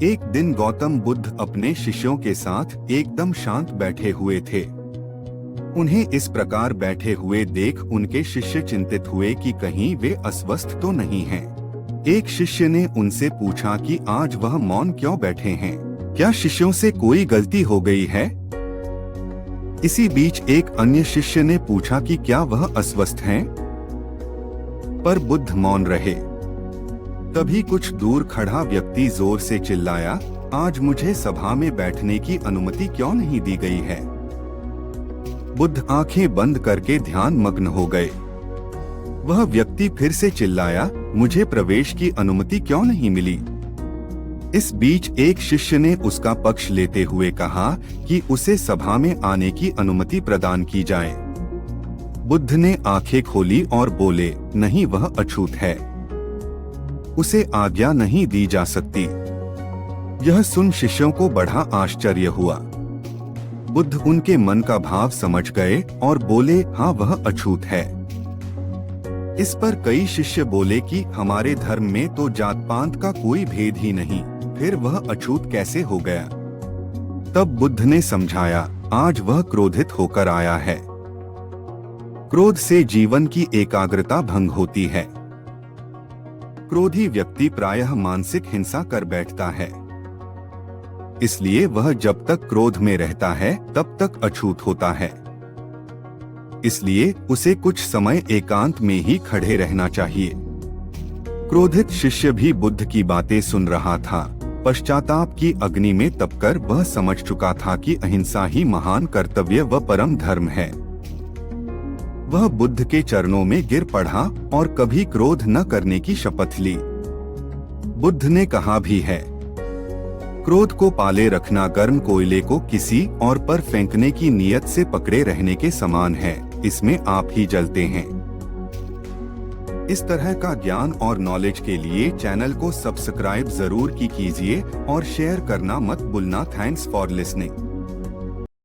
एक दिन गौतम बुद्ध अपने शिष्यों के साथ एकदम शांत बैठे हुए थे। उन्हें इस प्रकार बैठे हुए देख उनके शिष्य चिंतित हुए कि कहीं वे अस्वस्थ तो नहीं हैं। एक शिष्य ने उनसे पूछा कि आज वह मौन क्यों बैठे हैं? क्या शिष्यों से कोई गलती हो गई है? इसी बीच एक अन्य शिष्य ने पूछा कि क्या वह अस्वस्थ हैं? पर बुद्ध मौन रहे। तभी कुछ दूर खड़ा व्यक्ति जोर से चिल्लाया, आज मुझे सभा में बैठने की अनुमति क्यों नहीं दी गई है? बुद्ध आंखें बंद करके ध्यान मग्न हो गए। वह व्यक्ति फिर से चिल्लाया, मुझे प्रवेश की अनुमति क्यों नहीं मिली? इस बीच एक शिष्य ने उसका पक्ष लेते हुए कहा कि उसे सभा में आने की अनुमति प्रदान की जाए। बुद्ध ने आंखें खोली और बोले, नहीं, वह अछूत है, उसे आज्ञा नहीं दी जा सकती। यह सुन शिष्यों को बड़ा आश्चर्य हुआ। बुद्ध उनके मन का भाव समझ गए और बोले, हाँ, वह अछूत है। इस पर कई शिष्य बोले कि हमारे धर्म में तो जात पात का कोई भेद ही नहीं, फिर वह अछूत कैसे हो गया? तब बुद्ध ने समझाया, आज वह क्रोधित होकर आया है। क्रोध से जीवन की एकाग्रता भंग होती है। क्रोधी व्यक्ति प्रायः मानसिक हिंसा कर बैठता है। इसलिए वह जब तक क्रोध में रहता है तब तक अछूत होता है। इसलिए उसे कुछ समय एकांत में ही खड़े रहना चाहिए। क्रोधित शिष्य भी बुद्ध की बातें सुन रहा था। पश्चाताप की अग्नि में तपकर वह समझ चुका था कि अहिंसा ही महान कर्तव्य व परम धर्म है। वह बुद्ध के चरणों में गिर पड़ा और कभी क्रोध न करने की शपथ ली। बुद्ध ने कहा भी है, क्रोध को पाले रखना गर्म कोयले को किसी और पर फेंकने की नीयत से पकड़े रहने के समान है, इसमें आप ही जलते हैं। इस तरह का ज्ञान और नॉलेज के लिए चैनल को सब्सक्राइब जरूर कीजिए और शेयर करना मत भूलना। Thanks for listening.